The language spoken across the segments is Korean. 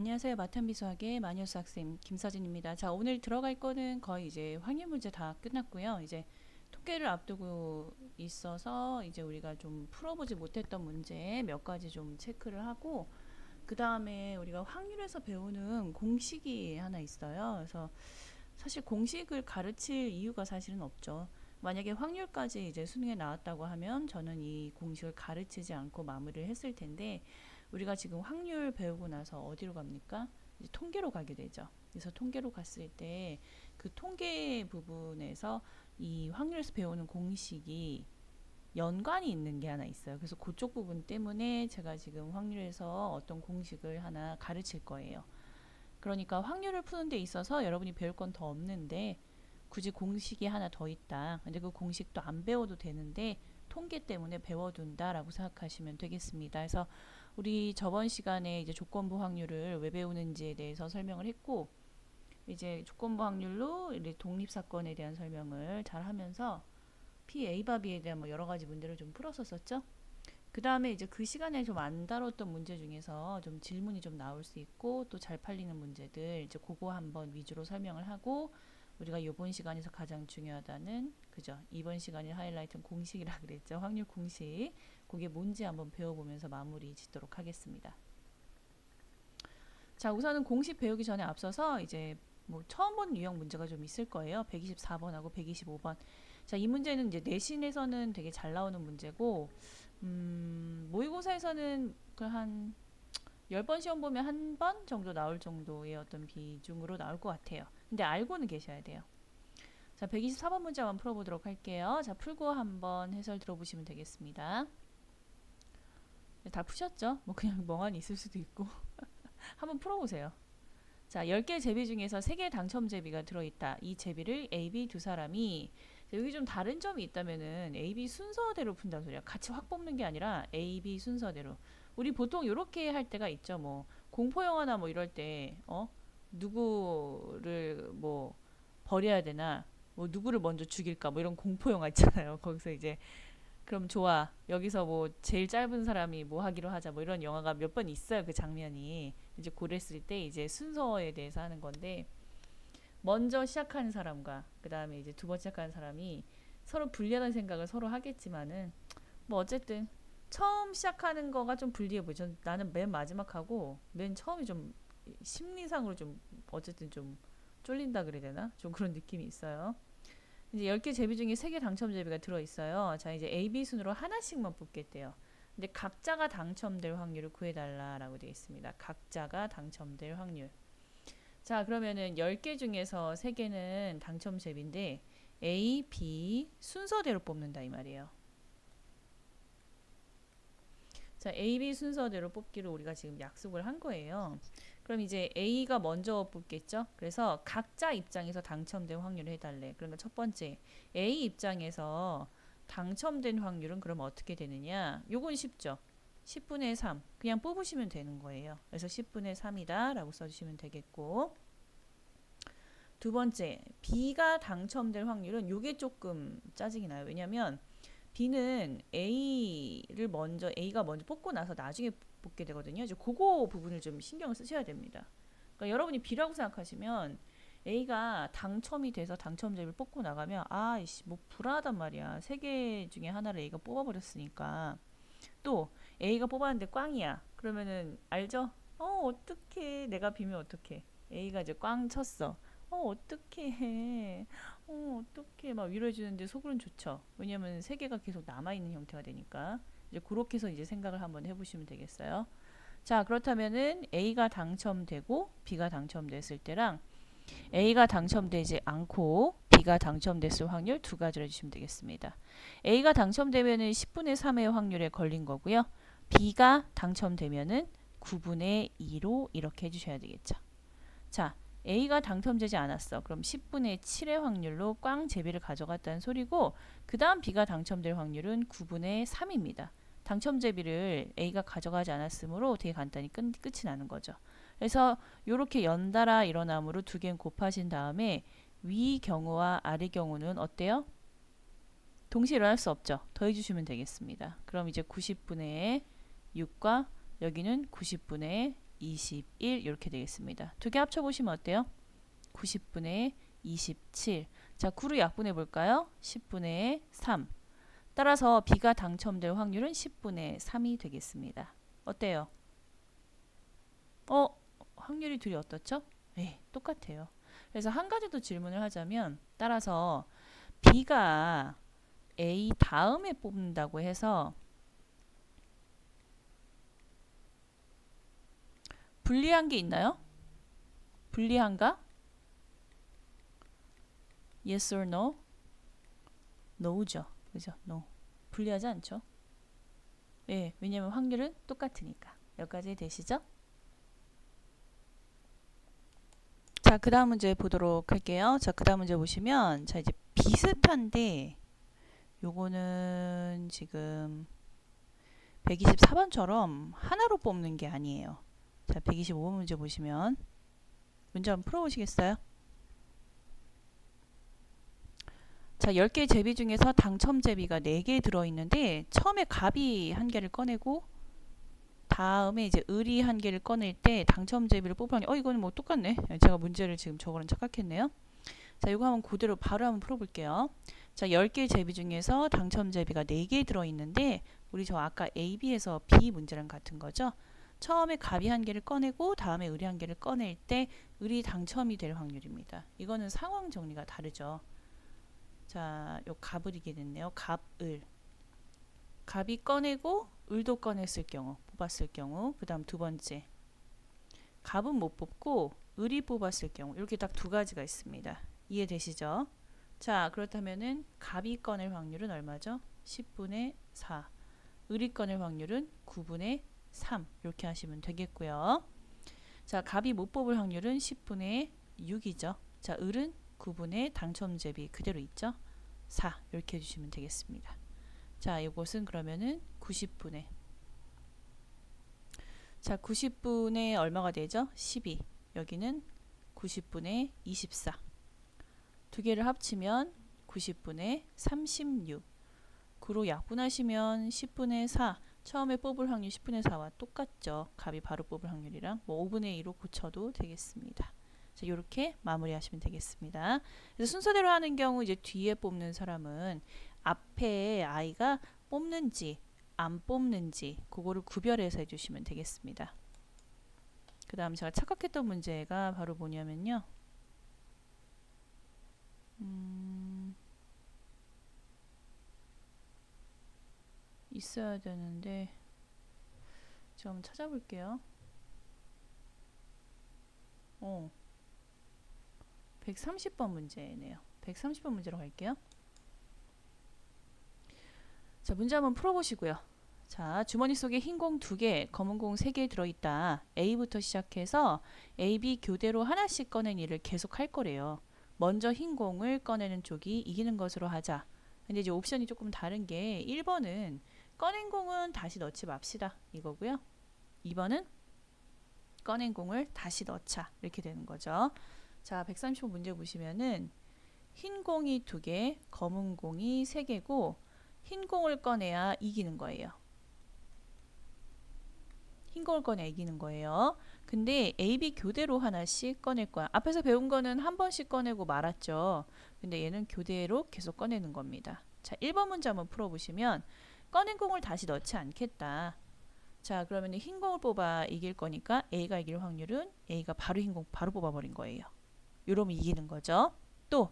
안녕하세요. 마탄비수학의 마니어스 학생 김서진입니다. 자, 오늘 들어갈 거는 거의 이제 확률 문제 다 끝났고요. 이제 통계를 앞두고 있어서 이제 우리가 좀 풀어보지 못했던 문제 몇 가지 좀 체크를 하고, 그 다음에 우리가 확률에서 배우는 공식이 하나 있어요. 그래서 사실 공식을 가르칠 이유가 사실은 없죠. 만약에 확률까지 이제 수능에 나왔다고 하면 저는 이 공식을 가르치지 않고 마무리를 했을 텐데, 우리가 지금 확률 배우고 나서 어디로 갑니까? 이제 통계로 가게 되죠. 그래서 통계로 갔을 때 그 통계 부분에서 이 확률에서 배우는 공식이 연관이 있는 게 하나 있어요. 그래서 그쪽 부분 때문에 제가 지금 확률에서 어떤 공식을 하나 가르칠 거예요. 그러니까 확률을 푸는 데 있어서 여러분이 배울 건 더 없는데 굳이 공식이 하나 더 있다. 근데 그 공식도 안 배워도 되는데 통계 때문에 배워둔다라고 생각하시면 되겠습니다. 그래서 우리 저번 시간에 이제 조건부 확률을 왜 배우는지에 대해서 설명을 했고, 이제 조건부 확률로 독립사건에 대한 설명을 잘 하면서 PA바 B에 대한 뭐 여러 가지 문제를 좀 풀었었죠. 그 다음에 이제 그 시간에 좀 안 다뤘던 문제 중에서 좀 질문이 좀 나올 수 있고 또 잘 팔리는 문제들 이제 그거 한번 위주로 설명을 하고, 우리가 이번 시간에서 가장 중요하다는 그죠? 이번 시간의 하이라이트는 공식이라 그랬죠. 확률 공식. 그게 뭔지 한번 배워보면서 마무리 짓도록 하겠습니다. 자, 우선은 공식 배우기 전에 앞서서 이제 뭐 처음 본 유형 문제가 좀 있을 거예요. 124번하고 125번. 자, 이 문제는 이제 내신에서는 되게 잘 나오는 문제고, 모의고사에서는 그 한 10번 시험 보면 한 번 정도 나올 정도의 어떤 비중으로 나올 것 같아요. 근데 알고는 계셔야 돼요. 자, 124번 문제 한번 풀어보도록 할게요. 자, 풀고 한번 해설 들어보시면 되겠습니다. 다 푸셨죠? 뭐 그냥 멍하니 있을 수도 있고. 한번 풀어보세요. 자, 10개 제비 중에서 3개 당첨 제비가 들어있다. 이 제비를 A, B 두 사람이, 여기 좀 다른 점이 있다면은 A, B 순서대로 푼다는 소리야. 같이 확 뽑는 게 아니라 A, B 순서대로. 우리 보통 이렇게 할 때가 있죠. 뭐 공포 영화나 뭐 이럴 때 누구를 뭐 버려야 되나, 뭐 누구를 먼저 죽일까, 뭐 이런 공포 영화 있잖아요. 거기서 이제 그럼 좋아, 여기서 뭐 제일 짧은 사람이 뭐 하기로 하자, 뭐 이런 영화가 몇 번 있어요. 그 장면이 이제 그랬을 때 이제 순서에 대해서 하는 건데, 먼저 시작하는 사람과 그 다음에 이제 두 번째 시작하는 사람이 서로 불리하다는 생각을 서로 하겠지만은, 뭐 어쨌든 처음 시작하는 거가 좀 불리해 보이죠. 나는 맨 마지막 하고 맨 처음이 좀 심리상으로 좀 어쨌든 좀 쫄린다 그래야 되나? 좀 그런 느낌이 있어요. 이제 10개 제비 중에 3개 당첨 제비가 들어있어요. 자, 이제 A, B 순으로 하나씩만 뽑겠대요. 근데 각자가 당첨될 확률을 구해달라라고 되어 있습니다. 각자가 당첨될 확률. 자, 그러면은 10개 중에서 3개는 당첨 제비인데 A, B 순서대로 뽑는다 이 말이에요. 자, A, B 순서대로 뽑기를 우리가 지금 약속을 한 거예요. 그럼 이제 A가 먼저 뽑겠죠? 그래서 각자 입장에서 당첨된 확률을 해달래. 그러니까 첫 번째, A 입장에서 당첨된 확률은 그럼 어떻게 되느냐? 요건 쉽죠? 10분의 3. 그냥 뽑으시면 되는 거예요. 그래서 10분의 3이다 라고 써주시면 되겠고, 두 번째, B가 당첨될 확률은 요게 조금 짜증이 나요. 왜냐면 B는 A가 먼저 뽑고 나서 나중에 뽑게 되거든요. 이제 그거 부분을 좀 신경을 쓰셔야 됩니다. 그러니까 여러분이 B라고 생각하시면 A가 당첨이 돼서 당첨자를 뽑고 나가면 아이씨 뭐 불안하단 말이야. 세 개 중에 하나를 A가 뽑아버렸으니까. 또 A가 뽑았는데 꽝이야. 그러면은 알죠? 어떡해. 내가 비면 어떡해. A가 이제 꽝 쳤어. 어떡해. 어떡해. 막 위로해주는데 속으로는 좋죠. 왜냐면 세 개가 계속 남아있는 형태가 되니까. 이제 그렇게 해서 이제 생각을 한번 해보시면 되겠어요. 자, 그렇다면은 A가 당첨되고 B가 당첨됐을 때랑 A가 당첨되지 않고 B가 당첨됐을 확률 두 가지를 해주시면 되겠습니다. A가 당첨되면은 10분의 3의 확률에 걸린 거고요. B가 당첨되면은 9분의 2로 이렇게 해주셔야 되겠죠. 자, A가 당첨되지 않았어. 그럼 10분의 7의 확률로 꽝 제비를 가져갔다는 소리고, 그 다음 B가 당첨될 확률은 9분의 3입니다. 당첨 제비를 A가 가져가지 않았으므로 되게 간단히 끝이 나는 거죠. 그래서 이렇게 연달아 일어남으로 두 개는 곱하신 다음에 위 경우와 아래 경우는 어때요? 동시에 일어날 수 없죠. 더해주시면 되겠습니다. 그럼 이제 90분의 6과 여기는 90분의 21 이렇게 되겠습니다. 두 개 합쳐보시면 어때요? 90분의 27. 자, 9로 약분해 볼까요? 10분의 3. 따라서 B가 당첨될 확률은 10분의 3이 되겠습니다. 어때요? 확률이 둘이 어떻죠? 네, 똑같아요. 그래서 한 가지 더 질문을 하자면 따라서 B가 A 다음에 뽑는다고 해서 불리한 게 있나요? 불리한가? Yes or no? No죠. 그죠? No. 불리하지 않죠? 예, 왜냐면 확률은 똑같으니까. 여기까지 되시죠? 자, 그 다음 문제 보도록 할게요. 자, 그 다음 문제 보시면 자, 이제 비슷한데 요거는 지금 124번처럼 하나로 뽑는 게 아니에요. 자, 125번 문제 보시면 문제 한번 풀어보시겠어요? 자, 10개 제비 중에서 당첨 제비가 4개 들어있는데 처음에 갑이 한 개를 꺼내고 다음에 이제 을이 한 개를 꺼낼 때 당첨 제비를 뽑으니 이거는 뭐 똑같네. 제가 문제를 지금 저거랑 착각했네요. 자, 이거 한번 그대로 바로 한번 풀어볼게요. 자, 10개 제비 중에서 당첨 제비가 4개 들어있는데 우리 저 아까 A, B에서 B 문제랑 같은 거죠. 처음에 갑이 한 개를 꺼내고 다음에 을이 한 개를 꺼낼 때 을이 당첨이 될 확률입니다. 이거는 상황 정리가 다르죠. 자, 요 갑을 이게 됐네요. 갑, 을. 갑이 꺼내고 을도 꺼냈을 경우, 뽑았을 경우. 그 다음 두 번째. 갑은 못 뽑고 을이 뽑았을 경우. 이렇게 딱 두 가지가 있습니다. 이해되시죠? 자, 그렇다면은 갑이 꺼낼 확률은 얼마죠? 10분의 4. 을이 꺼낼 확률은 9분의 3. 이렇게 하시면 되겠고요. 자, 갑이 못 뽑을 확률은 10분의 6이죠. 자, 을은 9분의 당첨제비 그대로 있죠. 4 이렇게 해주시면 되겠습니다. 자, 이것은 그러면은 90분의 자, 90분의 얼마가 되죠? 12. 여기는 90분의 24. 두 개를 합치면 90분의 36. 9로 약분하시면 10분의 4. 처음에 뽑을 확률 10분의 4와 똑같죠. 갑이 바로 뽑을 확률이랑 뭐 5분의 2로 고쳐도 되겠습니다. 자, 이렇게 마무리하시면 되겠습니다. 그래서 순서대로 하는 경우 이제 뒤에 뽑는 사람은 앞에 아이가 뽑는지 안 뽑는지 그거를 구별해서 해주시면 되겠습니다. 그 다음 제가 착각했던 문제가 바로 뭐냐면요. 있어야 되는데 제가 한번 찾아볼게요. 130번 문제네요. 130번 문제로 갈게요. 자, 문제 한번 풀어보시고요. 자, 주머니 속에 흰 공 2개, 검은 공 3개 들어있다. A부터 시작해서 A, B 교대로 하나씩 꺼낸 일을 계속 할 거래요. 먼저 흰 공을 꺼내는 쪽이 이기는 것으로 하자. 근데 이제 옵션이 조금 다른 게 1번은 꺼낸 공은 다시 넣지 맙시다. 이거고요. 2번은 꺼낸 공을 다시 넣자. 이렇게 되는 거죠. 자, 135 문제 보시면은 흰 공이 2개, 검은 공이 3개고 흰 공을 꺼내야 이기는 거예요. 흰 공을 꺼내야 이기는 거예요. 근데 A, B 교대로 하나씩 꺼낼 거야. 앞에서 배운 거는 한 번씩 꺼내고 말았죠. 근데 얘는 교대로 계속 꺼내는 겁니다. 자, 1번 문제 한번 풀어보시면 꺼낸 공을 다시 넣지 않겠다. 자, 그러면 흰 공을 뽑아 이길 거니까 A가 이길 확률은 A가 바로 흰 공 바로 뽑아버린 거예요. 이러면 이기는 거죠. 또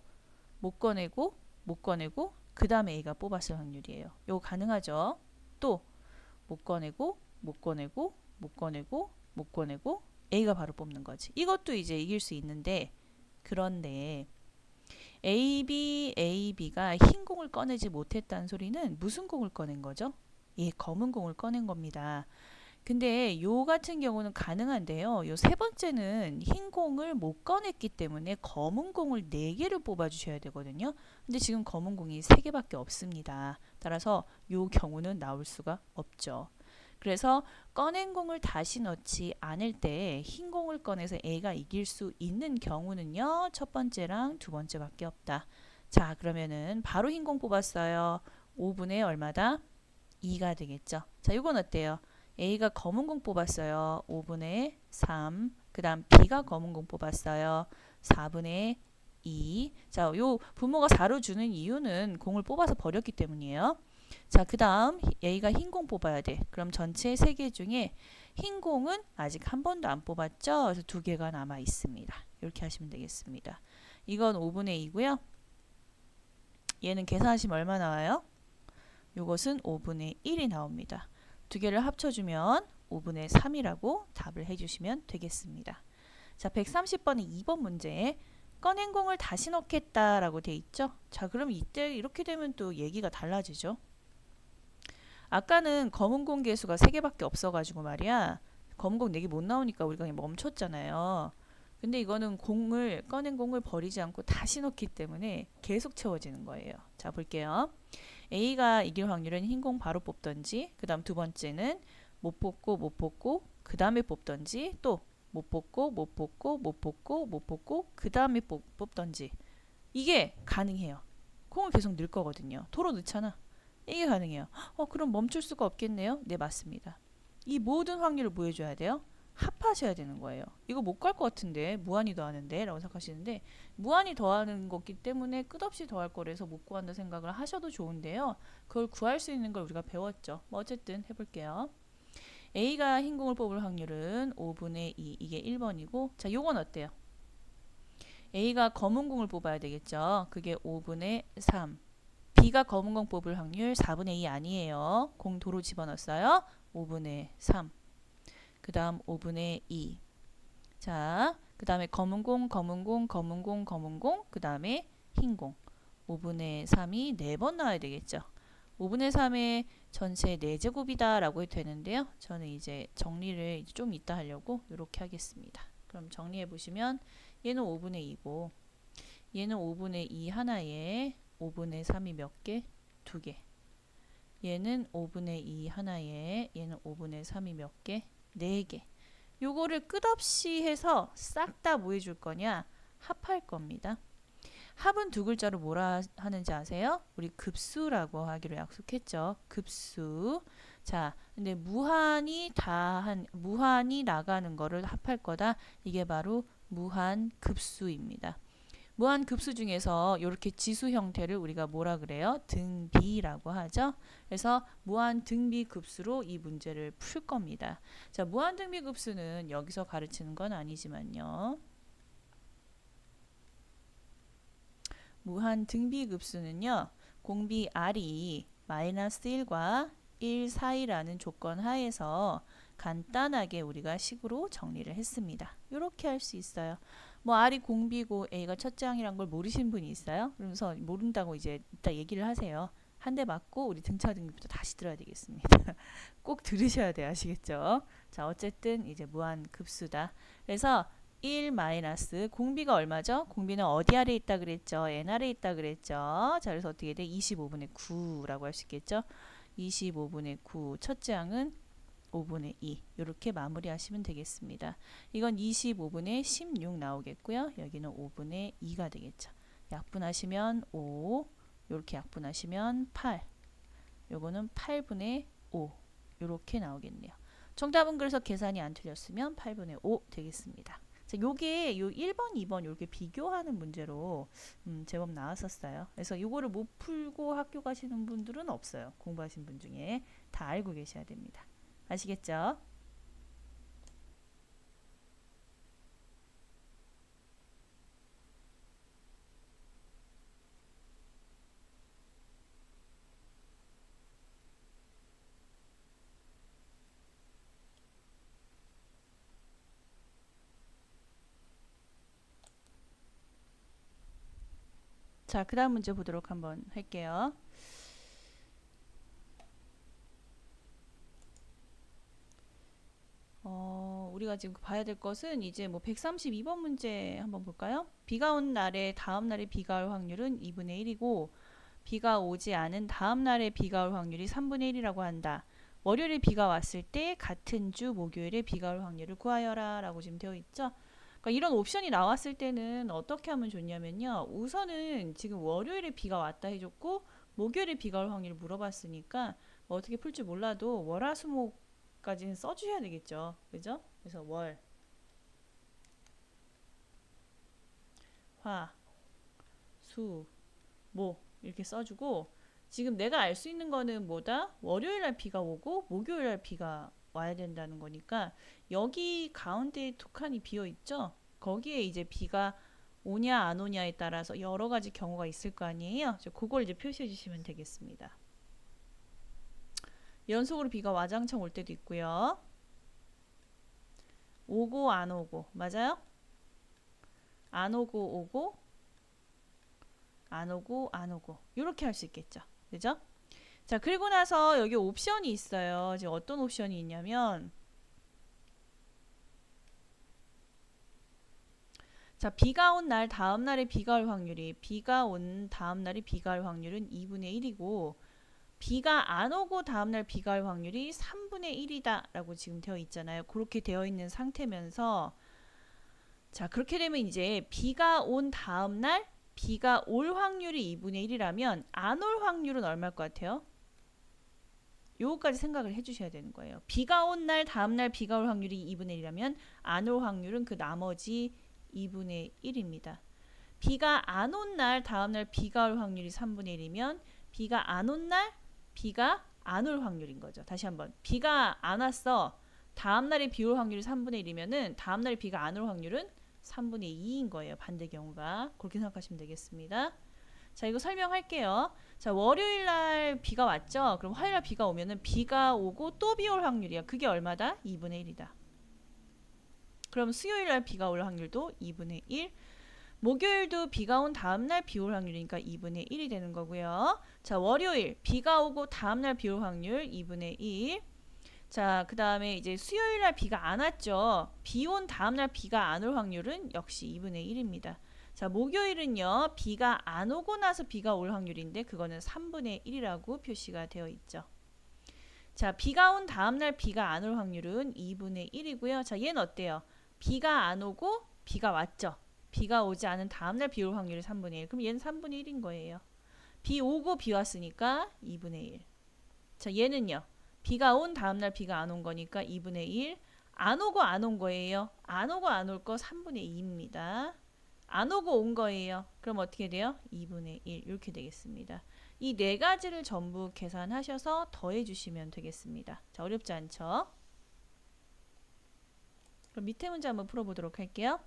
못 꺼내고 못 꺼내고 그 다음에 A가 뽑았을 확률이에요. 이거 가능하죠. 또 못 꺼내고 못 꺼내고 못 꺼내고 못 꺼내고 A가 바로 뽑는 거지. 이것도 이제 이길 수 있는데 그런데 A, B가 흰 공을 꺼내지 못했다는 소리는 무슨 공을 꺼낸 거죠? 예, 검은 공을 꺼낸 겁니다. 근데 요 같은 경우는 가능한데요. 요 세 번째는 흰 공을 못 꺼냈기 때문에 검은 공을 4개를 뽑아 주셔야 되거든요. 근데 지금 검은 공이 3개밖에 없습니다. 따라서 요 경우는 나올 수가 없죠. 그래서 꺼낸 공을 다시 넣지 않을 때 흰 공을 꺼내서 A가 이길 수 있는 경우는요. 첫 번째랑 두 번째밖에 없다. 자, 그러면은 바로 흰 공 뽑았어요. 5분의 얼마다? 2가 되겠죠. 자, 이건 어때요? A가 검은 공 뽑았어요. 5분의 3. 그 다음 B가 검은 공 뽑았어요. 4분의 2. 자, 요 부모가 4로 주는 이유는 공을 뽑아서 버렸기 때문이에요. 자, 그 다음 A가 흰 공 뽑아야 돼. 그럼 전체 3개 중에 흰 공은 아직 한 번도 안 뽑았죠. 그래서 2개가 남아 있습니다. 이렇게 하시면 되겠습니다. 이건 5분의 2고요. 얘는 계산하시면 얼마 나와요? 이것은 5분의 1이 나옵니다. 두 개를 합쳐주면 5분의 3이라고 답을 해주시면 되겠습니다. 자, 130번의 2번 문제. 꺼낸 공을 다시 넣겠다라고 돼 있죠. 자, 그럼 이때 이렇게 되면 또 얘기가 달라지죠. 아까는 검은 공 개수가 3개밖에 없어가지고 말이야. 검은 공 4개 못 나오니까 우리가 그냥 멈췄잖아요. 근데 이거는 공을 꺼낸 공을 버리지 않고 다시 넣기 때문에 계속 채워지는 거예요. 자, 볼게요. A가 이길 확률은 흰 공 바로 뽑던지, 그 다음 두 번째는 못 뽑고 그 다음에 뽑던지, 또 못 뽑고 못 뽑고 그 다음에 뽑던지. 이게 가능해요. 공을 계속 넣을 거거든요. 도로 넣잖아. 이게 가능해요. 그럼 멈출 수가 없겠네요. 네, 맞습니다. 이 모든 확률을 뭐 해줘야 돼요? 합하셔야 되는 거예요. 이거 못 갈 것 같은데 무한히 더하는데 라고 생각하시는데, 무한히 더하는 거기 때문에 끝없이 더할 거라서 못 구한다 생각을 하셔도 좋은데요. 그걸 구할 수 있는 걸 우리가 배웠죠. 뭐 어쨌든 해볼게요. A가 흰 공을 뽑을 확률은 5분의 2. 이게 1번이고, 자, 요건 어때요? A가 검은 공을 뽑아야 되겠죠. 그게 5분의 3. B가 검은 공 뽑을 확률 4분의 2 아니에요. 공 도로 집어넣었어요. 5분의 3. 그 다음 5분의 2. 자, 그 다음에 검은 공, 그 다음에 흰 공. 5분의 3이 4번 나와야 되겠죠. 5분의 3의 전체 4제곱이다 라고 해도 되는데요. 저는 이제 정리를 좀 이따 하려고 이렇게 하겠습니다. 그럼 정리해 보시면 얘는 5분의 2고, 얘는 5분의 2 하나에 5분의 3이 몇 개? 2개. 얘는 5분의 2 하나에 얘는 5분의 3이 몇 개? 4개. 요거를 끝없이 해서 싹 다 뭐 해줄 거냐? 합할 겁니다. 합은 두 글자로 뭐라 하는지 아세요? 우리 급수라고 하기로 약속했죠. 급수. 자, 근데 무한히 나가는 거를 합할 거다. 이게 바로 무한 급수입니다. 무한 급수 중에서 이렇게 지수 형태를 우리가 뭐라 그래요? 등비라고 하죠. 그래서 무한 등비 급수로 이 문제를 풀 겁니다. 자, 무한 등비 급수는 여기서 가르치는 건 아니지만요. 무한 등비 급수는요. 공비 R이 마이너스 1과 1 사이라는 조건 하에서 간단하게 우리가 식으로 정리를 했습니다. 이렇게 할 수 있어요. 뭐 R이 공비고 A가 첫째 항이란 걸 모르시는 분이 있어요? 그러면서 모른다고 이제 이따 얘기를 하세요. 한 대 맞고 우리 등차 등비부터 다시 들어야 되겠습니다. 꼭 들으셔야 돼요. 아시겠죠? 자, 어쨌든 이제 무한 급수다. 그래서 1 마이너스 공비가 얼마죠? 공비는 어디 아래 있다 그랬죠? n 아래 있다 그랬죠? 자, 그래서 어떻게 돼? 25분의 9라고 할 수 있겠죠? 25분의 9 첫째 항은 5분의 2 이렇게 마무리하시면 되겠습니다. 이건 25분의 16 나오겠고요. 여기는 5분의 2가 되겠죠. 약분하시면 5 이렇게 약분하시면 8 요거는 8분의 5 이렇게 나오겠네요. 정답은 그래서 계산이 안 틀렸으면 8분의 5 되겠습니다. 자, 요게 요 1번, 2번 이렇게 비교하는 문제로 제법 나왔었어요. 그래서 요거를 못 풀고 학교 가시는 분들은 없어요. 공부하신 분 중에 다 알고 계셔야 됩니다. 아시겠죠? 자, 그 다음 문제 보도록 한번 할게요. 우리가 지금 봐야 될 것은 이제 뭐 132번 문제 한번 볼까요? 비가 온 날에 다음 날에 비가 올 확률은 2분의 1이고 비가 오지 않은 다음 날에 비가 올 확률이 3분의 1이라고 한다. 월요일에 비가 왔을 때 같은 주 목요일에 비가 올 확률을 구하여라 라고 지금 되어 있죠. 그러니까 이런 옵션이 나왔을 때는 어떻게 하면 좋냐면요. 우선은 지금 월요일에 비가 왔다 해줬고 목요일에 비가 올 확률을 물어봤으니까 뭐 어떻게 풀지 몰라도 월화수목 까지는 써주셔야 되겠죠. 그죠? 그래서 월, 화, 수, 목 이렇게 써주고 지금 내가 알 수 있는 거는 뭐다? 월요일 날 비가 오고 목요일 날 비가 와야 된다는 거니까 여기 가운데에 두 칸이 비어 있죠? 거기에 이제 비가 오냐 안 오냐에 따라서 여러 가지 경우가 있을 거 아니에요? 그걸 이제 표시해 주시면 되겠습니다. 연속으로 비가 와장창 올 때도 있고요. 오고 안 오고 맞아요? 안 오고 오고 안 오고 안 오고 이렇게 할 수 있겠죠. 그죠? 자, 그리고 나서 여기 옵션이 있어요. 지금 어떤 옵션이 있냐면 자, 비가 온 날 다음 날에 비가 올 확률이 비가 온 다음 날에 비가 올 확률은 2분의 1이고 비가 안 오고 다음 날 비가 올 확률이 3분의 1이다 라고 지금 되어 있잖아요. 그렇게 되어 있는 상태면서 자, 그렇게 되면 이제 비가 온 다음 날 비가 올 확률이 2분의 1이라면 안 올 확률은 얼마일 것 같아요? 요거까지 생각을 해주셔야 되는 거예요. 비가 온 날 다음 날 비가 올 확률이 2분의 1이라면 안 올 확률은 그 나머지 2분의 1입니다. 비가 안 온 날 다음 날 비가 올 확률이 3분의 1이면 비가 안 온 날 비가 안 올 확률인 거죠. 다시 한번 비가 안 왔어. 다음 날에 비 올 확률이 3분의 1이면은 다음 날에 비가 안 올 확률은 3분의 2인 거예요. 반대 경우가. 그렇게 생각하시면 되겠습니다. 자, 이거 설명할게요. 자, 월요일 날 비가 왔죠? 그럼 화요일 날 비가 오면은 비가 오고 또 비 올 확률이야. 그게 얼마다? 2분의 1이다. 그럼 수요일 날 비가 올 확률도 2분의 1. 목요일도 비가 온 다음 날 비 올 확률이니까 2분의 1이 되는 거고요. 자, 월요일 비가 오고 다음 날 비 올 확률 2분의 1. 자, 그 다음에 이제 수요일 날 비가 안 왔죠. 비 온 다음 날 비가 안 올 확률은 역시 2분의 1입니다. 자, 목요일은요. 비가 안 오고 나서 비가 올 확률인데 그거는 3분의 1이라고 표시가 되어 있죠. 자, 비가 온 다음 날 비가 안 올 확률은 2분의 1이고요. 자, 얘는 어때요? 비가 안 오고 비가 왔죠. 비가 오지 않은 다음 날 비 올 확률이 3분의 1. 그럼 얘는 3분의 1인 거예요. 비 오고 비 왔으니까 2분의 1. 자, 얘는요. 비가 온 다음 날 비가 안 온 거니까 2분의 1. 안 오고 안 온 거예요. 안 오고 안 올 거 3분의 2입니다. 안 오고 온 거예요. 그럼 어떻게 돼요? 2분의 1 이렇게 되겠습니다. 이 네 가지를 전부 계산하셔서 더해 주시면 되겠습니다. 자, 어렵지 않죠? 그럼 밑에 문제 한번 풀어보도록 할게요.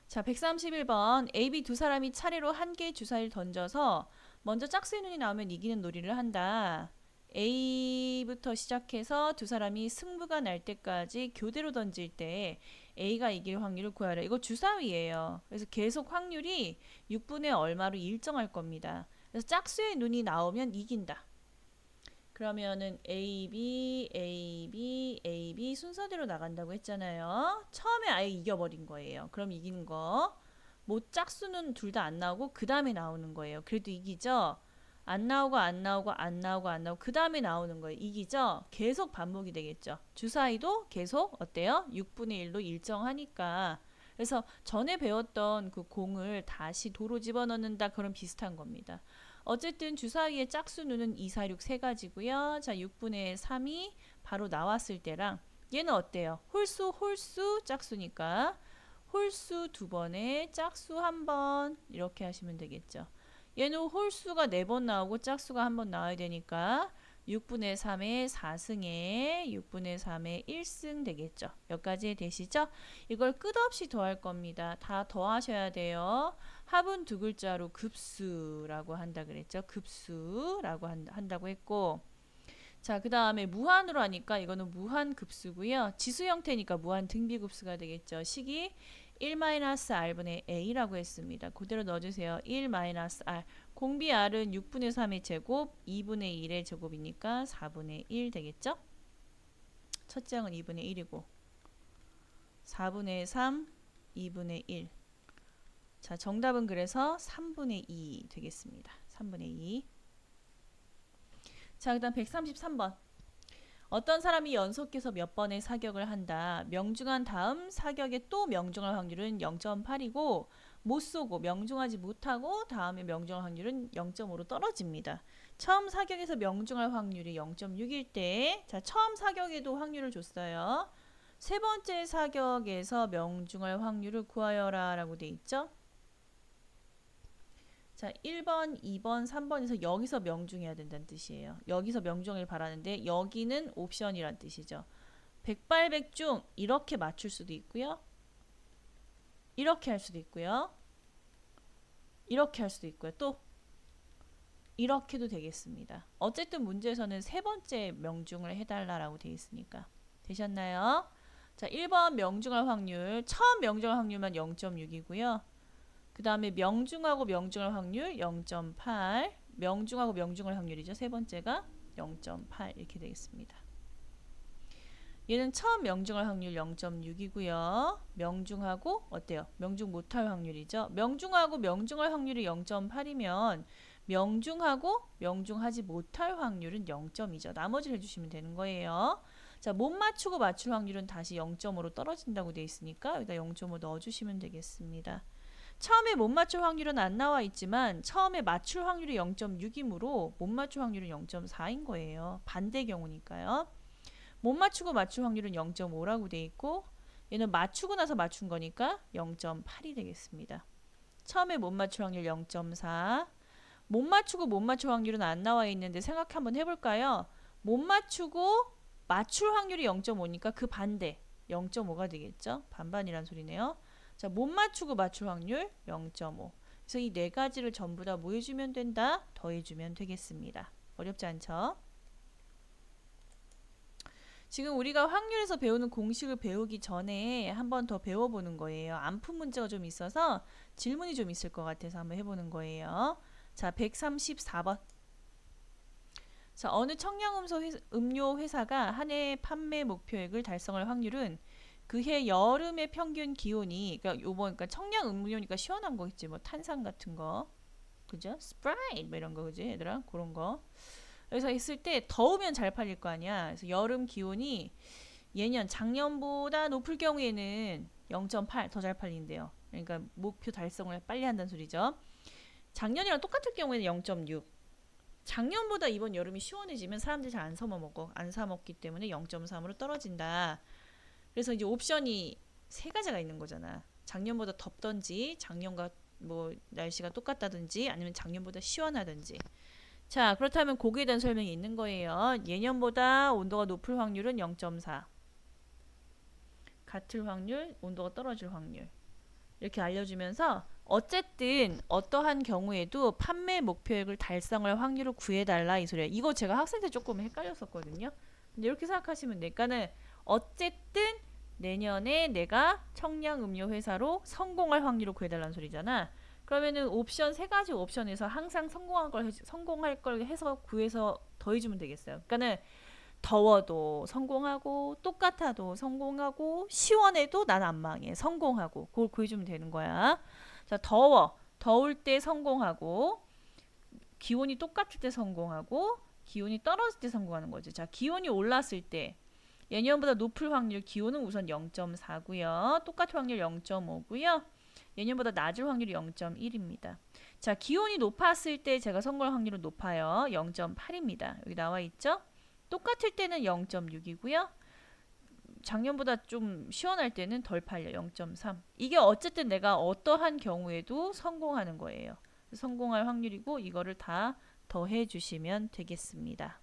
자, 131번 A, B 두 사람이 차례로 한 개의 주사위를 던져서 먼저 짝수의 눈이 나오면 이기는 놀이를 한다. A부터 시작해서 두 사람이 승부가 날 때까지 교대로 던질 때 A가 이길 확률을 구하라. 이거 주사위예요. 그래서 계속 확률이 6분의 얼마로 일정할 겁니다. 그래서 짝수의 눈이 나오면 이긴다. 그러면은 A, B, A, B, A, B 순서대로 나간다고 했잖아요. 처음에 아예 이겨버린 거예요. 그럼 이기는 거. 뭐 짝수는 둘 다 안 나오고 그 다음에 나오는 거예요. 그래도 이기죠. 안 나오고 안 나오고 안 나오고 안 나오고 그 다음에 나오는 거예요. 이기죠. 계속 반복이 되겠죠. 주사위도 계속 어때요? 6분의 1로 일정하니까. 그래서 전에 배웠던 그 공을 다시 도로 집어넣는다. 그런 비슷한 겁니다. 어쨌든 주사위의 짝수는 2, 4, 6 세 가지고요. 자, 6분의 3이 바로 나왔을 때랑 얘는 어때요? 홀수 짝수니까 홀수 두 번에 짝수 한 번 이렇게 하시면 되겠죠. 얘는 홀수가 4번 나오고 짝수가 한 번 나와야 되니까 6분의 3의 4승에 6분의 3의 1승 되겠죠. 여기까지 되시죠? 이걸 끝없이 더할 겁니다. 다 더하셔야 돼요. 합은 두 글자로 급수라고 한다 그랬죠. 급수라고 한다고 했고 자, 그 다음에 무한으로 하니까 이거는 무한 급수고요. 지수 형태니까 무한 등비급수가 되겠죠. 식이 1-r분의 a라고 했습니다. 그대로 넣어주세요. 1-r. 공비 r은 6분의 3의 제곱, 2분의 1의 제곱이니까 4분의 1 되겠죠? 첫째 항은 2분의 1이고 4분의 3, 2분의 1. 자, 정답은 그래서 3분의 2 되겠습니다. 3분의 2. 자, 그 다음 133번. 어떤 사람이 연속해서 몇 번의 사격을 한다. 명중한 다음 사격에 또 명중할 확률은 0.8이고 못 쏘고 명중하지 못하고 다음에 명중할 확률은 0.5로 떨어집니다. 처음 사격에서 명중할 확률이 0.6일 때, 자, 처음 사격에도 확률을 줬어요. 세 번째 사격에서 명중할 확률을 구하여라 라고 돼 있죠. 자, 1번, 2번, 3번에서 여기서 명중해야 된다는 뜻이에요. 여기서 명중을 바라는데 여기는 옵션이란 뜻이죠. 백발백중 이렇게 맞출 수도 있고요. 이렇게 할 수도 있고요. 이렇게 할 수도 있고요. 또 이렇게도 되겠습니다. 어쨌든 문제에서는 세 번째 명중을 해달라고 되어 있으니까. 되셨나요? 자, 1번 명중할 확률, 처음 명중할 확률만 0.6이고요. 그 다음에 명중하고 명중할 확률 0.8, 명중하고 명중할 확률이죠. 세 번째가 0.8 이렇게 되겠습니다. 얘는 처음 명중할 확률 0.6이고요. 명중하고 어때요? 명중 못할 확률이죠. 명중하고 명중할 확률이 0.8이면 명중하고 명중하지 못할 확률은 0.2죠. 나머지를 해주시면 되는 거예요. 자, 못 맞추고 맞출 확률은 다시 0.5로 떨어진다고 되어 있으니까 여기다 0.5 넣어주시면 되겠습니다. 처음에 못 맞출 확률은 안 나와 있지만 처음에 맞출 확률이 0.6이므로 못 맞출 확률은 0.4인 거예요. 반대 경우니까요. 못 맞추고 맞출 확률은 0.5라고 돼 있고 얘는 맞추고 나서 맞춘 거니까 0.8이 되겠습니다. 처음에 못 맞출 확률 0.4, 못 맞추고 못 맞출 확률은 안 나와 있는데 생각 한번 해볼까요? 못 맞추고 맞출 확률이 0.5니까 그 반대 0.5가 되겠죠? 반반이란 소리네요. 자, 못 맞추고 맞출 확률 0.5. 그래서 이 네 가지를 전부 다 뭐 해주면 된다? 더해주면 되겠습니다. 어렵지 않죠? 지금 우리가 확률에서 배우는 공식을 배우기 전에 한 번 더 배워보는 거예요. 안 푼 문제가 좀 있어서 질문이 좀 있을 것 같아서 한번 해보는 거예요. 자, 134번. 자, 어느 청량음료 회사가 한 해 판매 목표액을 달성할 확률은 그해 여름의 평균 기온이, 그러니까 요번 그러니까 청량음료니까 시원한 거겠지, 뭐 탄산 같은 거, 그죠? 스프라이트 뭐 이런 거, 그지, 얘들아? 그런 거. 그래서 했을 때 더우면 잘 팔릴 거 아니야. 그래서 여름 기온이 예년 작년보다 높을 경우에는 0.8 더 잘 팔린대요. 그러니까 목표 달성을 빨리 한다는 소리죠. 작년이랑 똑같을 경우에는 0.6. 작년보다 이번 여름이 시원해지면 사람들이 잘 안 사 먹기 때문에 0.3으로 떨어진다. 그래서 이제 옵션이 세 가지가 있는 거잖아. 작년보다 덥던지, 작년과 뭐 날씨가 똑같다든지, 아니면 작년보다 시원하든지. 자, 그렇다면 거기에 대한 설명이 있는 거예요. 예년보다 온도가 높을 확률은 0.4. 같을 확률, 온도가 떨어질 확률. 이렇게 알려주면서 어쨌든 어떠한 경우에도 판매 목표액을 달성할 확률을 구해달라 이 소리예요. 이거 제가 학생 때 조금 헷갈렸었거든요. 근데 이렇게 생각하시면 돼요. 그러니까는 어쨌든 내년에 내가 청량음료 회사로 성공할 확률을 구해달라는 소리잖아. 그러면은 옵션 세 가지 옵션에서 항상 성공할 걸 해서 구해서 더해주면 되겠어요. 그러니까는 더워도 성공하고 똑같아도 성공하고 시원해도 난 안 망해 성공하고 그걸 구해주면 되는 거야. 자, 더울 때 성공하고 기온이 똑같을 때 성공하고 기온이 떨어질 때 성공하는 거지. 자, 기온이 올랐을 때 예년보다 높을 확률 기온은 우선 0.4고요. 똑같을 확률 0.5고요. 예년보다 낮을 확률이 0.1입니다. 자, 기온이 높았을 때 제가 성공할 확률은 높아요. 0.8입니다. 여기 나와 있죠? 똑같을 때는 0.6이고요. 작년보다 좀 시원할 때는 덜 팔려. 0.3. 이게 어쨌든 내가 어떠한 경우에도 성공하는 거예요. 성공할 확률이고 이거를 다 더해 주시면 되겠습니다.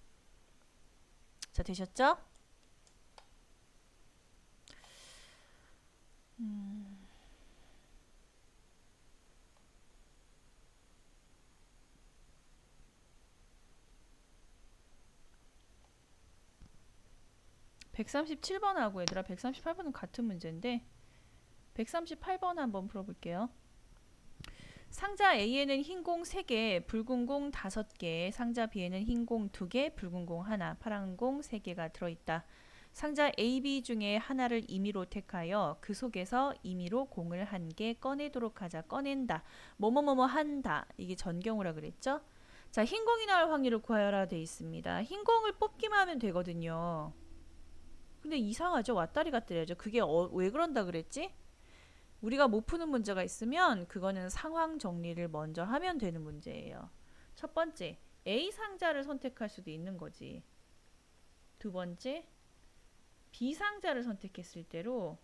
자, 되셨죠? 137번하고 얘들아 138번은 같은 문제인데 138번 한번 풀어볼게요. 상자 A에는 흰 공 3개, 붉은 공 5개, 상자 B에는 흰 공 2개, 붉은 공 1, 파란 공 3개가 들어있다. 상자 A, B 중에 하나를 임의로 택하여 그 속에서 임의로 공을 한 개 꺼내도록 하자. 꺼낸다. 뭐뭐뭐뭐 한다. 이게 전경우라 그랬죠? 자, 흰 공이 나올 확률을 구하여라 돼 있습니다. 흰 공을 뽑기만 하면 되거든요. 근데 이상하죠? 왔다리 갔다리 하죠. 그게 왜 그런다 그랬지? 우리가 못 푸는 문제가 있으면 그거는 상황 정리를 먼저 하면 되는 문제예요. 첫 번째, A 상자를 선택할 수도 있는 거지. 두 번째, B 상자를 선택했을 때로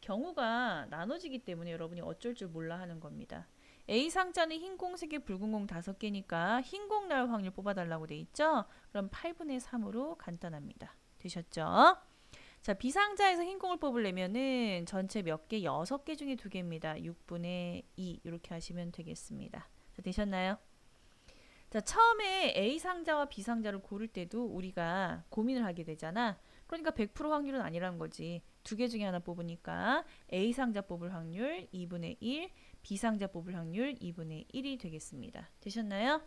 경우가 나눠지기 때문에 여러분이 어쩔 줄 몰라 하는 겁니다. A 상자는 흰 공 3개, 붉은 공 5개니까 흰 공 나올 확률 뽑아달라고 돼 있죠? 그럼 8분의 3으로 간단합니다. 되셨죠? 자, B 상자에서 흰 공을 뽑으려면은 전체 몇 개? 6개 중에 2개입니다. 6분의 2 이렇게 하시면 되겠습니다. 자, 되셨나요? 자, 처음에 A 상자와 B 상자를 고를 때도 우리가 고민을 하게 되잖아. 그러니까 100% 확률은 아니라는 거지. 2개 중에 하나 뽑으니까 A 상자 뽑을 확률 2분의 1, B 상자 뽑을 확률 2분의 1이 되겠습니다. 되셨나요?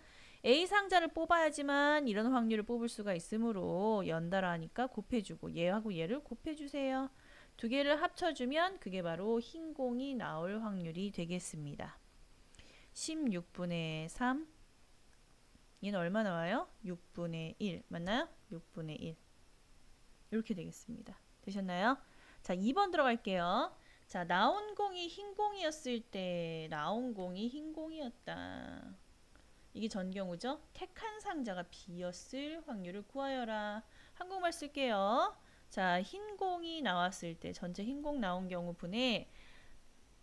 A 상자를 뽑아야지만 이런 확률을 뽑을 수가 있으므로 연달아 하니까 곱해주고 얘하고 얘를 곱해주세요. 2개를 합쳐주면 그게 바로 흰 공이 나올 확률이 되겠습니다. 16분의 3 얘는 얼마 나와요? 6분의 1 맞나요? 6분의 1 이렇게 되겠습니다. 되셨나요? 자, 2번 들어갈게요. 자, 나온 공이 흰 공이었을 때 나온 공이 흰 공이었다. 이게 전 경우죠. 택한 상자가 B였을 확률을 구하여라. 한국말 쓸게요. 자, 흰 공이 나왔을 때 전체 흰 공 나온 경우 분의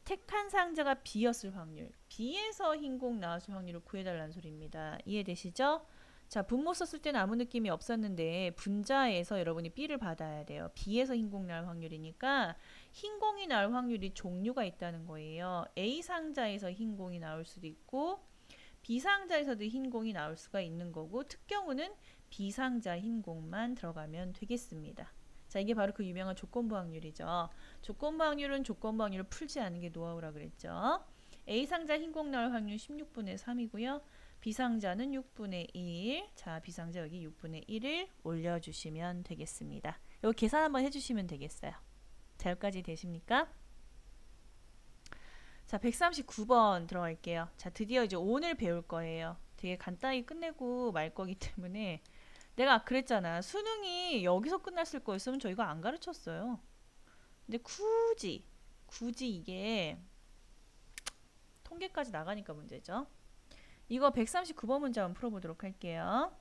택한 상자가 B였을 확률, B에서 흰 공 나왔을 확률을 구해달라는 소리입니다. 이해되시죠? 자, 분모 썼을 때는 아무 느낌이 없었는데 분자에서 여러분이 B를 받아야 돼요. B에서 흰 공 나올 확률이니까 흰 공이 나올 확률이 종류가 있다는 거예요. A 상자에서 흰 공이 나올 수도 있고 B 상자에서도 흰 공이 나올 수가 있는 거고 특경우는 B 상자 흰 공만 들어가면 되겠습니다. 자, 이게 바로 그 유명한 조건부 확률이죠. 조건부 확률은 조건부 확률을 풀지 않는 게 노하우라 그랬죠. A 상자 흰 공 나올 확률 16분의 3이고요. B 상자는 6분의 1. 자, B 상자 여기 6분의 1을 올려주시면 되겠습니다. 이거 계산 한번 해주시면 되겠어요. 자, 여기까지 되십니까? 자, 139번 들어갈게요. 자, 드디어 이제 오늘 배울 거예요. 되게 간단히 끝내고 말 거기 때문에 내가 그랬잖아. 수능이 여기서 끝났을 거였으면 저 이거 안 가르쳤어요. 근데 굳이 이게 통계까지 나가니까 문제죠. 이거 139번 문제 한번 풀어보도록 할게요.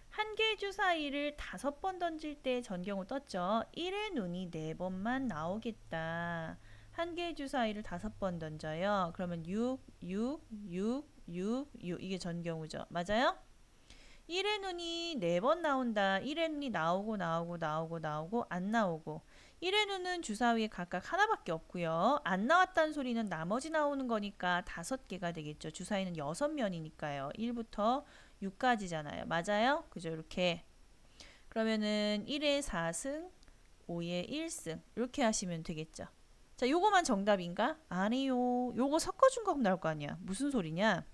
한 개의 주사위를 5번 던질 때 전경우 떴죠. 1의 눈이 4번만 나오겠다. 한 개의 주사위를 5번 던져요. 그러면 6, 6, 6, 6, 6 이게 전경우죠. 맞아요? 1의 눈이 4번 나온다. 1의 눈이 나오고 안 나오고 1의 눈은 주사위에 각각 하나밖에 없고요. 안 나왔다는 소리는 나머지 나오는 거니까 5개가 되겠죠. 주사위는 6면이니까요. 1부터 6까지잖아요. 맞아요? 그죠? 이렇게 그러면은 1의 4승 5의 1승 이렇게 하시면 되겠죠. 자, 요거만 정답인가? 아니요. 요거 섞어준 거 나올 거 아니야. 무슨 소리냐?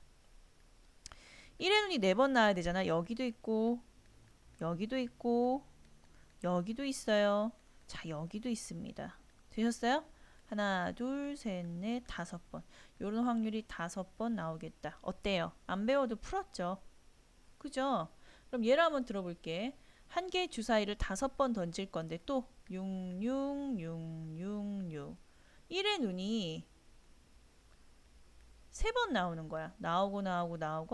1의 눈이 4번 나와야 되잖아. 여기도 있고 여기도 있고 여기도 있어요. 자, 여기도 있습니다. 되셨어요? 하나, 둘, 셋, 넷, 5번. 요런 확률이 5번 나오겠다. 어때요? 안 배워도 풀었죠? 그죠? 그럼 얘를 한번 들어볼게. 한 개의 주사위를 5번 던질 건데 또 6, 6, 6, 6, 6. 1의 눈이 3번 나오는 거야. 나오고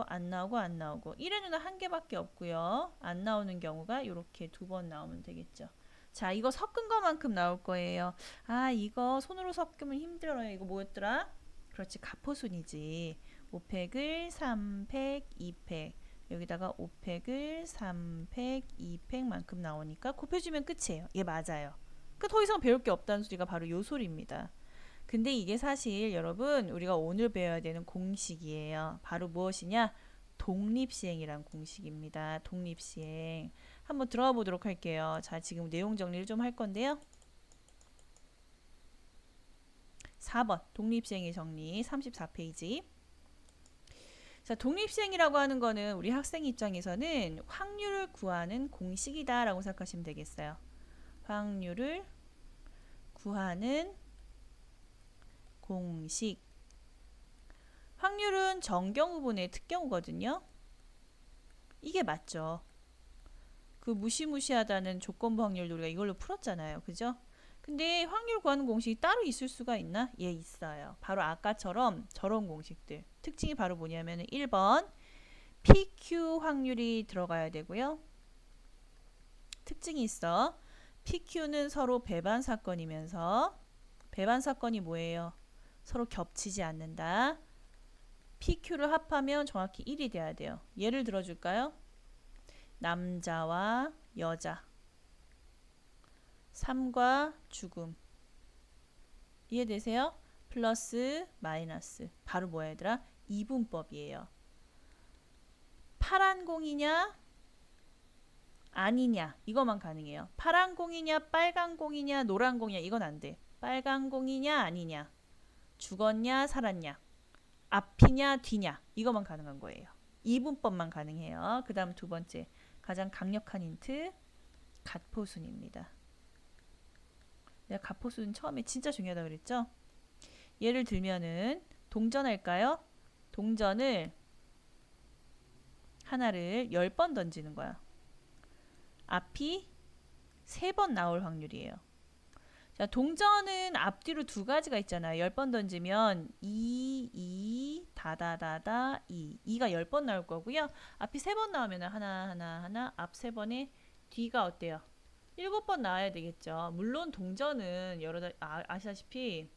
안 나오고 1의 눈은 한 개밖에 없고요. 안 나오는 경우가 이렇게 2번 나오면 되겠죠. 자, 이거 섞은 것만큼 나올 거예요. 아, 이거 손으로 섞으면 힘들어요. 이거 뭐였더라? 그렇지, 가포순이지. 5팩을 3팩, 2팩. 여기다가 5팩을 3팩, 2팩만큼 나오니까 곱해주면 끝이에요. 얘 맞아요. 더 이상 배울 게 없다는 소리가 바로 요 소리입니다. 근데 이게 사실 여러분 우리가 오늘 배워야 되는 공식이에요. 바로 무엇이냐? 독립시행이란 공식입니다. 독립시행. 한번 들어가 보도록 할게요. 자, 지금 내용 정리를 좀 할 건데요. 4번 독립시행의 정리 34페이지. 자, 독립시행이라고 하는 거는 우리 학생 입장에서는 확률을 구하는 공식이다 라고 생각하시면 되겠어요. 확률을 구하는 공식. 확률은 정경우분의 특경우거든요. 이게 맞죠. 그 무시무시하다는 조건부 확률도 우리가 이걸로 풀었잖아요. 그죠? 근데 확률 구하는 공식이 따로 있을 수가 있나? 예, 있어요. 바로 아까처럼 저런 공식들. 특징이 바로 뭐냐면 1번 PQ 확률이 들어가야 되고요. 특징이 있어. PQ는 서로 배반 사건이면서 배반 사건이 뭐예요? 서로 겹치지 않는다. PQ를 합하면 정확히 1이 돼야 돼요. 예를 들어줄까요? 남자와 여자, 삶과 죽음. 이해되세요? 플러스 마이너스. 바로 뭐야 얘들아? 이분법이에요. 파란 공이냐 아니냐 이것만 가능해요. 파란 공이냐 빨간 공이냐 노란 공이냐 이건 안 돼. 빨간 공이냐 아니냐 죽었냐 살았냐 앞이냐 뒤냐 이것만 가능한 거예요. 이분법만 가능해요. 그 다음 두 번째 가장 강력한 힌트 갓포순입니다. 내가 갓포순 처음에 진짜 중요하다고 그랬죠? 예를 들면은 동전할까요? 동전을 하나를 10번 던지는 거야. 앞이 3번 나올 확률이에요. 자, 동전은 앞뒤로 두 가지가 있잖아요. 10번 던지면 2, 다다다다 2가 10번 나올 거고요. 앞이 3번 나오면 하나 앞 3번에 뒤가 어때요? 7번 나와야 되겠죠. 물론 동전은 아시다시피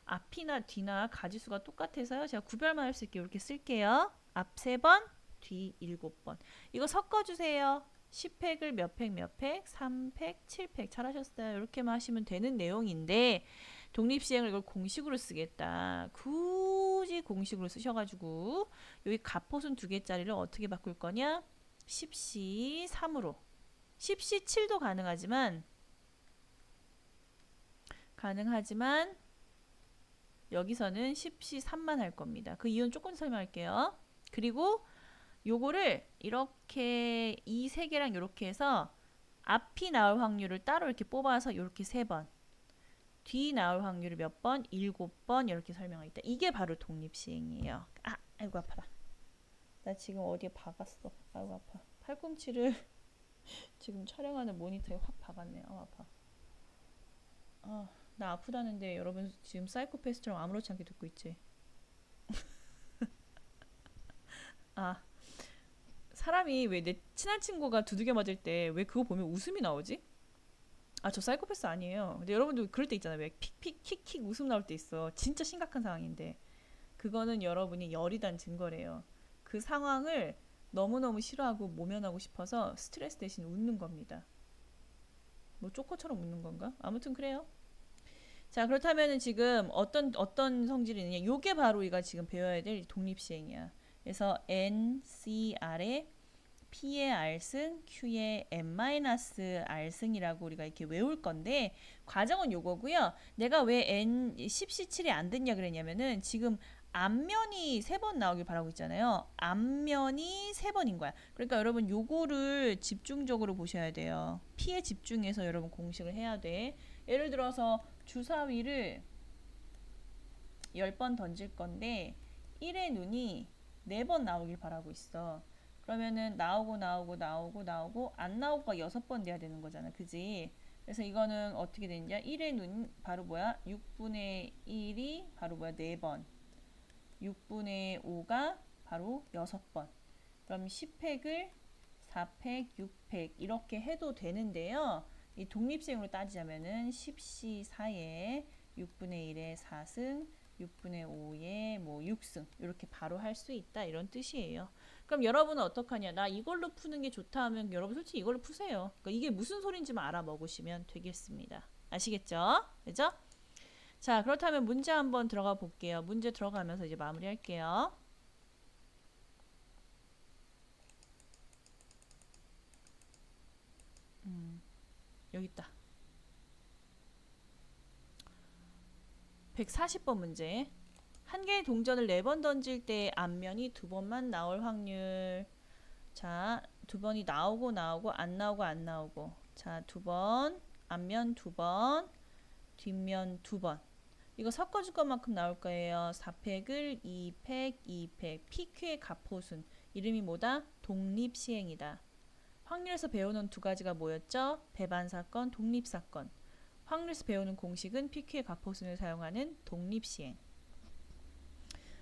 앞이나 뒤나 가지수가 똑같아서요. 제가 구별만 할 수 있게 이렇게 쓸게요. 앞 3번, 뒤 7번. 이거 섞어주세요. 10팩을 몇 팩 몇 팩? 3팩, 7팩. 잘하셨어요. 이렇게만 하시면 되는 내용인데 독립시행을 이걸 공식으로 쓰겠다. 굳이 공식으로 쓰셔가지고 여기 갑포순 2개짜리를 어떻게 바꿀 거냐? 10시 3으로 10시 7도 가능하지만 여기서는 10시 3만 할 겁니다. 그 이유는 조금 설명할게요. 그리고 요거를 이렇게 이 세 개랑 이렇게 해서 앞이 나올 확률을 따로 이렇게 뽑아서 이렇게 3번 뒤 나올 확률을 몇 번? 7번 이렇게 설명하겠다. 이게 바로 독립시행이에요. 아이고 아파라. 나 지금 어디에 박았어. 아이고 아파. 팔꿈치를 지금 촬영하는 모니터에 확 박았네. 아파. 나 아프다는데 여러분 지금 사이코패스처럼 아무렇지 않게 듣고 있지? 사람이 왜 내 친한 친구가 두들겨 맞을 때 왜 그거 보면 웃음이 나오지? 저 사이코패스 아니에요. 근데 여러분도 그럴 때 있잖아요. 왜 픽픽 킥킥 웃음 나올 때 있어. 진짜 심각한 상황인데 그거는 여러분이 열이 단 증거래요. 그 상황을 너무너무 싫어하고 모면하고 싶어서 스트레스 대신 웃는 겁니다. 뭐 쪼꼬처럼 웃는 건가? 아무튼 그래요. 자, 그렇다면은 지금 어떤 성질이 있느냐? 요게 바로 우리가 지금 배워야 될 독립시행이야. 그래서 NCR에 P의 R승, Q의 N-R승이라고 우리가 이렇게 외울 건데 과정은 요거고요. 내가 왜 N 10C7이 안 됐냐 그랬냐면은 지금 앞면이 3번 나오길 바라고 있잖아요. 앞면이 3번인 거야. 그러니까 여러분 요거를 집중적으로 보셔야 돼요. P에 집중해서 여러분 공식을 해야 돼. 예를 들어서 주사위를 10번 던질 건데 1의 눈이 4번 나오길 바라고 있어. 그러면은 나오고 안 나오고가 6번 돼야 되는 거잖아. 그지? 그래서 이거는 어떻게 되느냐? 1의 눈 바로 뭐야? 6분의 1이 바로 뭐야? 4번. 6분의 5가 바로 6번. 그럼 10팩을 4팩, 6팩 이렇게 해도 되는데요. 이 독립시행으로 따지자면은 10시 4에 6분의 1에 4승, 6분의 5에 뭐 6승 이렇게 바로 할 수 있다 이런 뜻이에요. 그럼 여러분은 어떡하냐? 나 이걸로 푸는 게 좋다 하면 여러분 솔직히 이걸로 푸세요. 그러니까 이게 무슨 소린지만 알아먹으시면 되겠습니다. 아시겠죠? 그죠? 자, 그렇다면 문제 한번 들어가 볼게요. 문제 들어가면서 이제 마무리할게요. 여기 있다. 140번 문제. 한 개의 동전을 4번 던질 때 앞면이 2번만 나올 확률. 자, 2번이 나오고 안 나오고. 자, 2번, 앞면 2번, 뒷면 2번. 이거 섞어줄 것만큼 나올 거예요. 4팩을 2팩. PQ의 갑호순. 이름이 뭐다? 독립시행이다. 확률에서 배우는 두 가지가 뭐였죠? 배반사건, 독립사건. 확률에서 배우는 공식은 PQ의 갑호순을 사용하는 독립시행.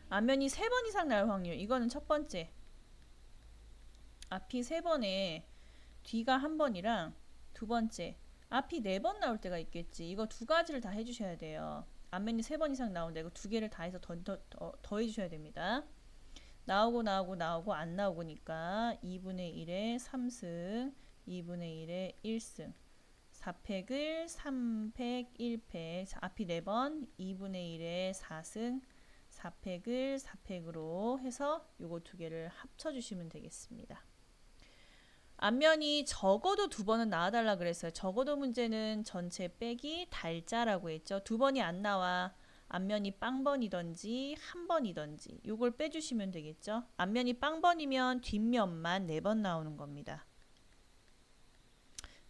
앞면이 3번 이상 나올 확률. 이거는 첫 번째. 앞이 3번에 뒤가 1번이랑 두 번째 앞이 4번 나올 때가 있겠지. 이거 두 가지를 다 해주셔야 돼요. 앞면이 3번 이상 나오는데 이거 두 개를 다 해서 더 해주셔야 됩니다. 나오고 나오고 나오고 안 나오고니까 2분의 1의 3승 2분의 1의 1승 4팩을 3팩 1팩 앞이 4번 2분의 1의 4승 4팩을 4팩으로 해서 요거 두 개를 합쳐주시면 되겠습니다. 앞면이 적어도 2번은 나와달라 그랬어요. 적어도 문제는 전체 빼기 달자라고 했죠. 2번이 안 나와. 앞면이 빵번이던지 한 번이던지 요걸 빼주시면 되겠죠. 앞면이 빵번이면 뒷면만 4번 나오는 겁니다.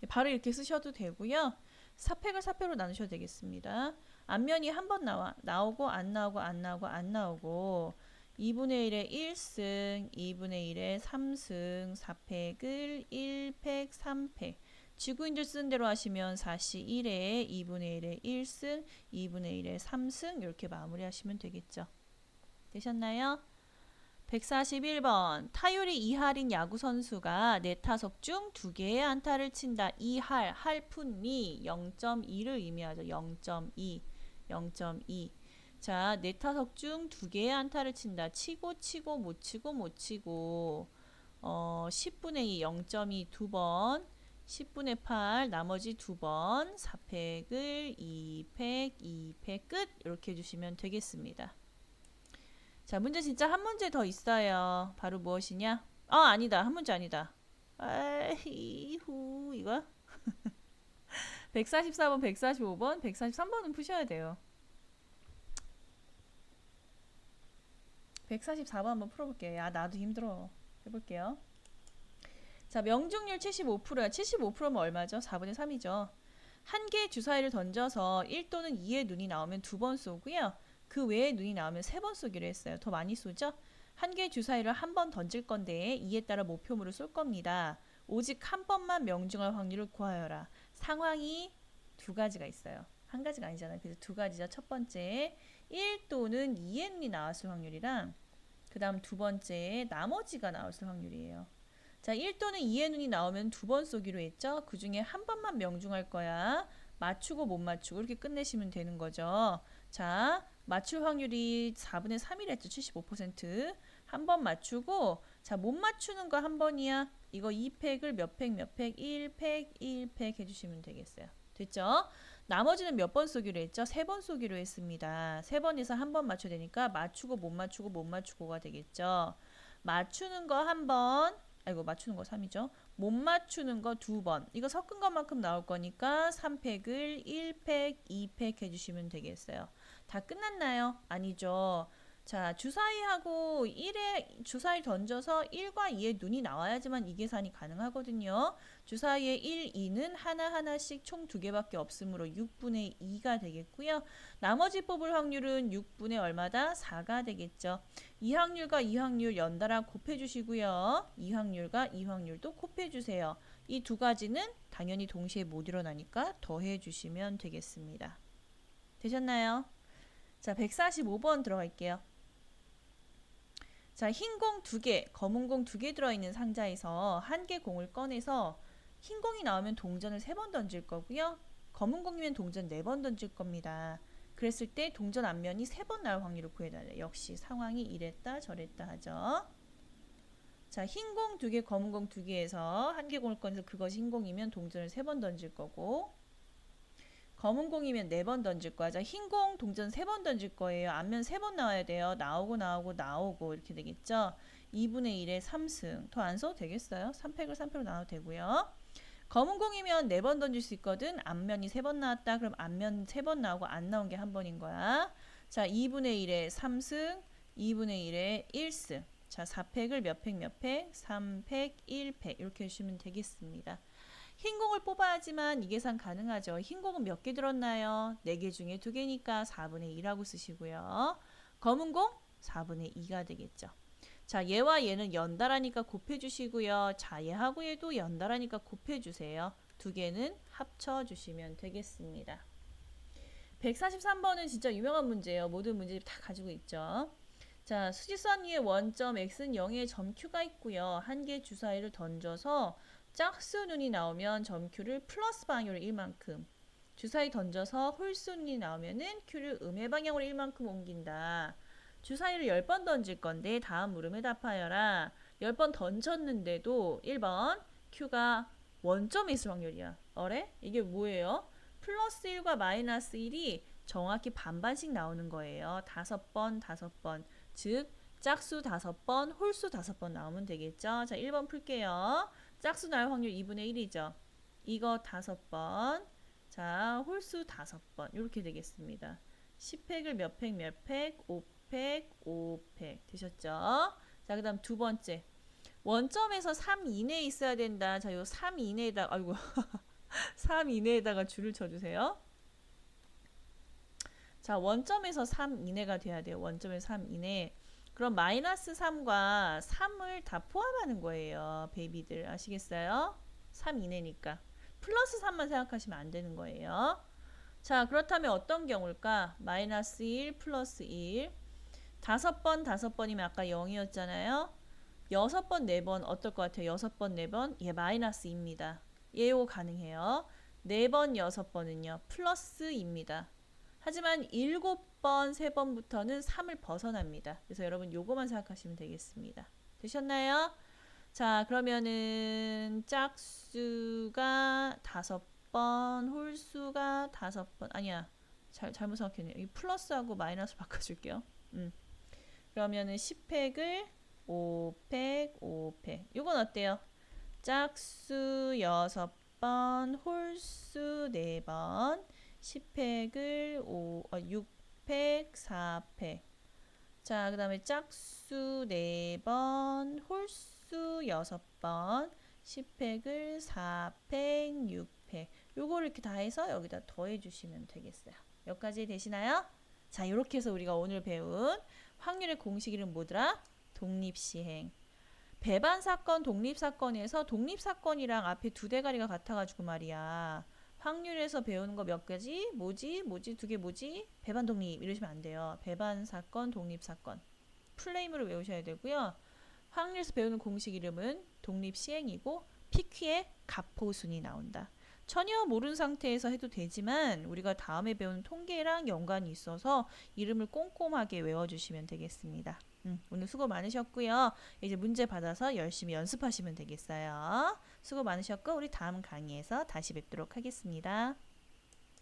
바로 이렇게 쓰셔도 되고요. 4팩을 4팩으로 나누셔도 되겠습니다. 앞면이 한 번 나오고 안 나오고 안 나오고 안 나오고 2분의 1의 1승 2분의 1의 3승 4팩을 1팩 3팩 지구인들 쓰는 대로 하시면 4시 1에 2분의 1의 1승 2분의 1의 3승 이렇게 마무리하시면 되겠죠. 되셨나요? 141번 타율이 2할인 야구선수가 4타석 중 2개의 안타를 친다. 2할, 할푼미 0.2를 의미하죠. 0.2 0.2 자, 4타석 중 2개의 안타를 친다. 치고 못 치고 10분의 2 0.2 2번 10분의 8 나머지 2번 4팩을 2팩 2팩 끝 이렇게 해주시면 되겠습니다. 자, 문제 진짜 한 문제 더 있어요. 바로 무엇이냐? 아니다. 한 문제 아니다. 이후 이거 144번, 145번, 143번은 푸셔야 돼요. 144번 한번 풀어볼게요. 야, 나도 힘들어. 해볼게요. 자, 명중률 75%야. 75%면 얼마죠? 4분의 3이죠. 한 개의 주사위를 던져서 1 또는 2의 눈이 나오면 2번 쏘고요. 그 외에 눈이 나오면 3번 쏘기로 했어요. 더 많이 쏘죠? 한 개의 주사위를 한 번 던질 건데 이에 따라 목표물을 쏠 겁니다. 오직 한 번만 명중할 확률을 구하여라. 상황이 두 가지가 있어요. 한 가지가 아니잖아요. 그래서 두 가지죠. 첫 번째 1 또는 2의 눈이 나왔을 확률이랑 그 다음 두 번째 나머지가 나왔을 확률이에요. 자, 1 또는 2의 눈이 나오면 2번 쏘기로 했죠. 그 중에 한 번만 명중할 거야. 맞추고 못 맞추고 이렇게 끝내시면 되는 거죠. 자, 맞출 확률이 4분의 3이랬죠. 75%. 한 번 맞추고 자, 못 맞추는 거 한 번이야. 이거 2팩을 몇 팩, 1팩, 1팩 해주시면 되겠어요. 됐죠? 나머지는 몇 번 쏘기로 했죠? 3번 쏘기로 했습니다. 3번에서 한 번 맞춰야 되니까 맞추고 못 맞추고가 되겠죠. 맞추는 거 한 번, 맞추는 거 3이죠. 못 맞추는 거 2번. 이거 섞은 것만큼 나올 거니까 3팩을 1팩, 2팩 해주시면 되겠어요. 다 끝났나요? 아니죠. 자, 주사위하고 1에 주사위 던져서 1과 2의 눈이 나와야지만 이 계산이 가능하거든요. 주사위에 1, 2는 하나하나씩 총 2개밖에 없으므로 6분의 2가 되겠고요. 나머지 뽑을 확률은 6분의 얼마다? 4가 되겠죠. 이 확률과 이 확률 연달아 곱해주시고요. 이 확률과 이 확률도 곱해주세요. 이 두 가지는 당연히 동시에 못 일어나니까 더해주시면 되겠습니다. 되셨나요? 자, 145번 들어갈게요. 자, 흰 공 2개, 검은 공 2개 들어있는 상자에서 한 개 공을 꺼내서 흰 공이 나오면 동전을 3번 던질 거고요. 검은 공이면 동전 4번 던질 겁니다. 그랬을 때 동전 앞면이 3번 나올 확률을 구해달래요. 역시 상황이 이랬다 저랬다 하죠. 자, 흰 공 2개, 검은 공 2개에서 한 개 공을 꺼내서 그것이 흰 공이면 동전을 3번 던질 거고 검은 공이면 4번 던질 거야. 자, 흰 공 동전 3번 던질 거예요. 앞면 3번 나와야 돼요. 나오고 이렇게 되겠죠. 2분의 1의 3승. 더 안 써도 되겠어요. 3팩을 3팩으로 나눠도 되고요. 검은 공이면 4번 던질 수 있거든. 앞면이 3번 나왔다. 그럼 앞면 3번 나오고 안 나온 게 한 번인 거야. 자, 2분의 1의 3승, 2분의 1의 1승. 자, 4팩을 몇 팩? 3팩, 1팩. 이렇게 해주시면 되겠습니다. 흰 공을 뽑아야지만 이 계산 가능하죠. 흰 공은 몇 개 들었나요? 4개 중에 2개니까 4분의 1하고 쓰시고요. 검은 공 4분의 2가 되겠죠. 자, 얘와 얘는 연달아니까 곱해주시고요. 자, 얘하고 얘도 연달아니까 곱해주세요. 두 개는 합쳐주시면 되겠습니다. 143번은 진짜 유명한 문제예요. 모든 문제집 다 가지고 있죠. 자, 수직선 위에 원점 x는 0에 점 q가 있고요. 한 개 주사위를 던져서 짝수눈이 나오면 점 q를 플러스 방향으로 1만큼, 주사위 던져서 홀수눈이 나오면은 q를 음의 방향으로 1만큼 옮긴다. 주사위를 10번 던질 건데 다음 물음에 답하여라. 10번 던졌는데도 1번 q가 원점에 있을 확률이야. 어래? 이게 뭐예요? 플러스 1과 마이너스 1이 정확히 반반씩 나오는 거예요. 5번, 5번. 즉 짝수 5번, 홀수 5번 나오면 되겠죠. 자, 1번 풀게요. 짝수 나올 확률 2분의 1이죠. 이거 5번. 자, 홀수 5번. 이렇게 되겠습니다. 10팩을 몇 팩, 몇 팩? 5팩, 5팩. 되셨죠? 자, 그 다음 두 번째. 원점에서 3 이내에 있어야 된다. 자, 요 3 이내에다, 아이고, 3 이내에다가 줄을 쳐주세요. 자, 원점에서 3 이내가 돼야 돼요. 원점에서 3 이내. 그럼 마이너스 3과 3을 다 포함하는 거예요. 베이비들. 아시겠어요? 3 이내니까. 플러스 3만 생각하시면 안 되는 거예요. 자, 그렇다면 어떤 경우일까? 마이너스 1 플러스 1. 5번, 5번이면 아까 0이었잖아요. 6번, 4번 어떨 것 같아요? 6번, 4번? 예, 마이너스입니다. 예요 가능해요. 4번, 6번은요. 플러스입니다. 하지만 7번, 3번부터는 3을 벗어납니다. 그래서 여러분 요거만 생각하시면 되겠습니다. 되셨나요? 자, 그러면은 짝수가 5번, 홀수가 5번. 아니야. 잘못 생각했네요. 이 플러스하고 마이너스 바꿔줄게요. 그러면은 10팩을 5팩, 5팩. 요건 어때요? 짝수 6번, 홀수 4번. 10팩을 6팩, 4팩. 자, 그 다음에 짝수 4번, 홀수 6번, 10팩을 4팩, 6팩. 요거를 이렇게 다 해서 여기다 더해 주시면 되겠어요. 여기까지 되시나요? 자, 이렇게 해서 우리가 오늘 배운 확률의 공식 이름 뭐더라? 독립시행. 배반사건, 독립사건에서 독립사건이랑 앞에 두 대가리가 같아가지고 말이야. 확률에서 배우는 거 몇 가지? 뭐지? 두 개 뭐지? 배반 독립 이러시면 안 돼요. 배반 사건, 독립 사건. 풀네임으로 외우셔야 되고요. 확률에서 배우는 공식 이름은 독립 시행이고 PQ의 가포순이 나온다. 전혀 모르는 상태에서 해도 되지만 우리가 다음에 배우는 통계랑 연관이 있어서 이름을 꼼꼼하게 외워주시면 되겠습니다. 오늘 수고 많으셨고요. 이제 문제 받아서 열심히 연습하시면 되겠어요. 수고 많으셨고 우리 다음 강의에서 다시 뵙도록 하겠습니다.